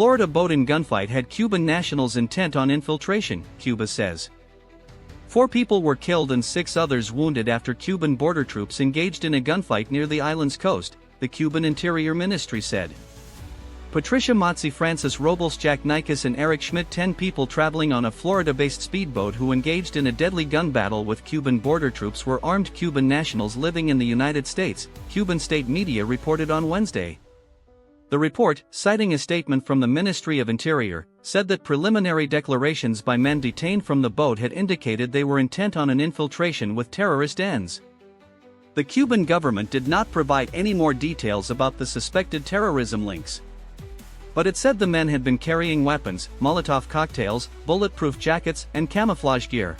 Florida boat in gunfight had Cuban nationals intent on infiltration, Cuba says. 4 people were killed and 6 others wounded after Cuban border troops engaged in a gunfight near the island's coast, the Cuban Interior Ministry said. Patricia, MazzeiFrances, RoblesJack, Nicas and Eric Schmitt, 10 people traveling on a Florida-based speedboat who engaged in a deadly gun battle with Cuban border troops were armed Cuban nationals living in the United States, Cuban state media reported on Wednesday. The report, citing a statement from the Ministry of Interior, said that preliminary declarations by men detained from the boat had indicated they were intent on an infiltration with terrorist ends. The Cuban government did not provide any more details about the suspected terrorism links. But it said the men had been carrying weapons, Molotov cocktails, bulletproof jackets, and camouflage gear.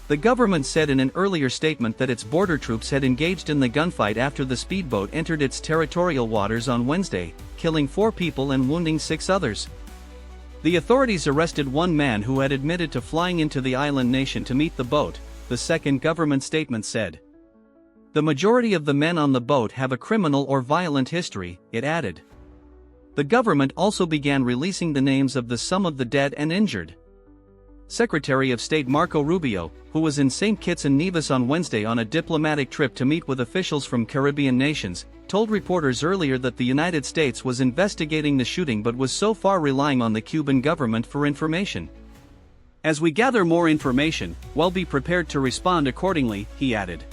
The government said in an earlier statement that its border troops had engaged in the gunfight after the speedboat entered its territorial waters on Wednesday, killing 4 people and wounding 6 others. The authorities arrested 1 man who had admitted to flying into the island nation to meet the boat, the second government statement said. The majority of the men on the boat have a criminal or violent history, it added. The government also began releasing the names of some of the dead and injured. Secretary of State Marco Rubio, who was in St. Kitts and Nevis on Wednesday on a diplomatic trip to meet with officials from Caribbean nations, told reporters earlier that the United States was investigating the shooting but was so far relying on the Cuban government for information. As we gather more information, we'll be prepared to respond accordingly, he added.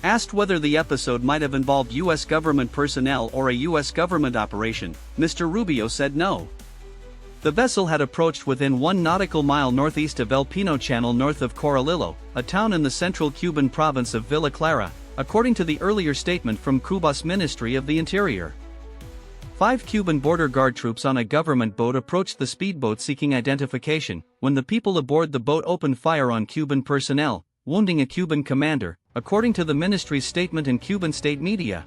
Asked whether the episode might have involved U.S. government personnel or a U.S. government operation, Mr. Rubio said no. The vessel had approached within 1 nautical mile northeast of El Pino Channel north of Corralillo, a town in the central Cuban province of Villa Clara, according to the earlier statement from Cubas Ministry of the Interior. 5 Cuban border guard troops on a government boat approached the speedboat seeking identification, when the people aboard the boat opened fire on Cuban personnel, wounding a Cuban commander, according to the ministry's statement in Cuban state media.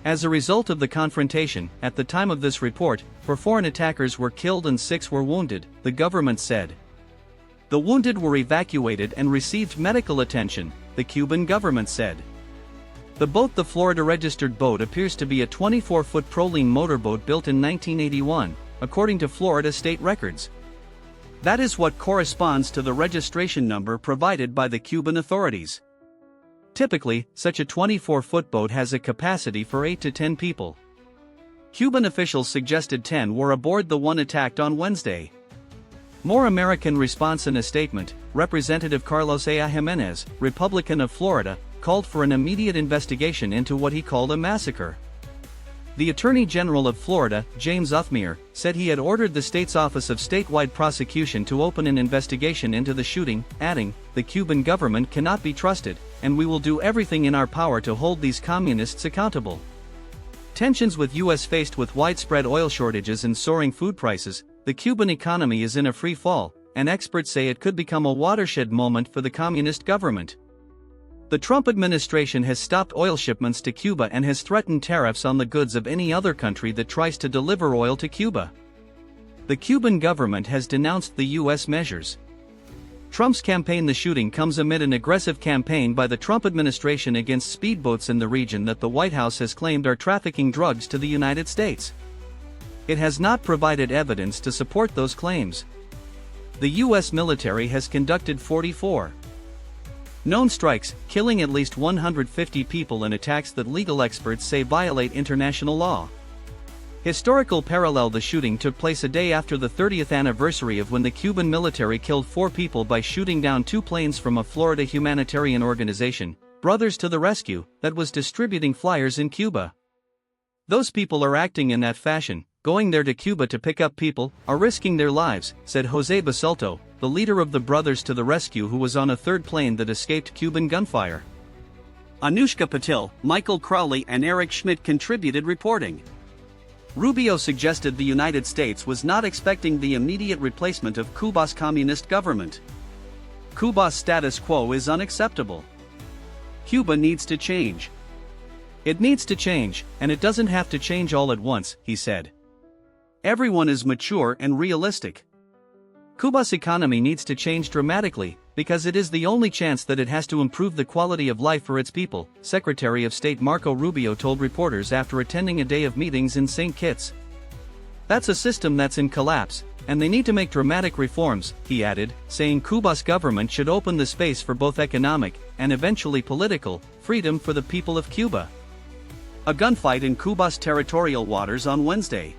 As a result of the confrontation, at the time of this report, 4 foreign attackers were killed and 6 were wounded, the government said. The wounded were evacuated and received medical attention, the Cuban government said. The boat, the Florida-registered boat, appears to be a 24-foot Proline motorboat built in 1981, according to Florida state records. That is what corresponds to the registration number provided by the Cuban authorities. Typically, such a 24-foot boat has a capacity for 8 to 10 people. Cuban officials suggested 10 were aboard the one attacked on Wednesday. More American response in a statement, Representative Carlos A. Jimenez, Republican of Florida, called for an immediate investigation into what he called a massacre. The Attorney General of Florida, James Uthmere, said he had ordered the state's Office of Statewide Prosecution to open an investigation into the shooting, adding, "The Cuban government cannot be trusted, and we will do everything in our power to hold these communists accountable." Tensions with U.S. faced with widespread oil shortages and soaring food prices, the Cuban economy is in a free fall, and experts say it could become a watershed moment for the communist government. The Trump administration has stopped oil shipments to Cuba and has threatened tariffs on the goods of any other country that tries to deliver oil to Cuba. The Cuban government has denounced the U.S. measures. Trump's campaign. The shooting comes amid an aggressive campaign by the Trump administration against speedboats in the region that the White House has claimed are trafficking drugs to the United States. It has not provided evidence to support those claims. The U.S. military has conducted 44 known strikes, killing at least 150 people in attacks that legal experts say violate international law. Historical parallel. The shooting took place a day after the 30th anniversary of when the Cuban military killed 4 people by shooting down 2 planes from a Florida humanitarian organization, Brothers to the Rescue, that was distributing flyers in Cuba. Those people are acting in that fashion, going there to Cuba to pick up people, are risking their lives, said Jose Basulto, the leader of the Brothers to the Rescue, who was on a 3rd plane that escaped Cuban gunfire. Anushka Patil, Michael Crowley and Eric Schmitt contributed reporting. Rubio suggested the United States was not expecting the immediate replacement of Cuba's communist government. Cuba's status quo is unacceptable. Cuba needs to change. It needs to change, and it doesn't have to change all at once, he said. Everyone is mature and realistic. Cuba's economy needs to change dramatically, because it is the only chance that it has to improve the quality of life for its people, Secretary of State Marco Rubio told reporters after attending a day of meetings in St. Kitts. That's a system that's in collapse, and they need to make dramatic reforms, he added, saying Cuba's government should open the space for both economic, and eventually political, freedom for the people of Cuba. A gunfight in Cuba's territorial waters on Wednesday.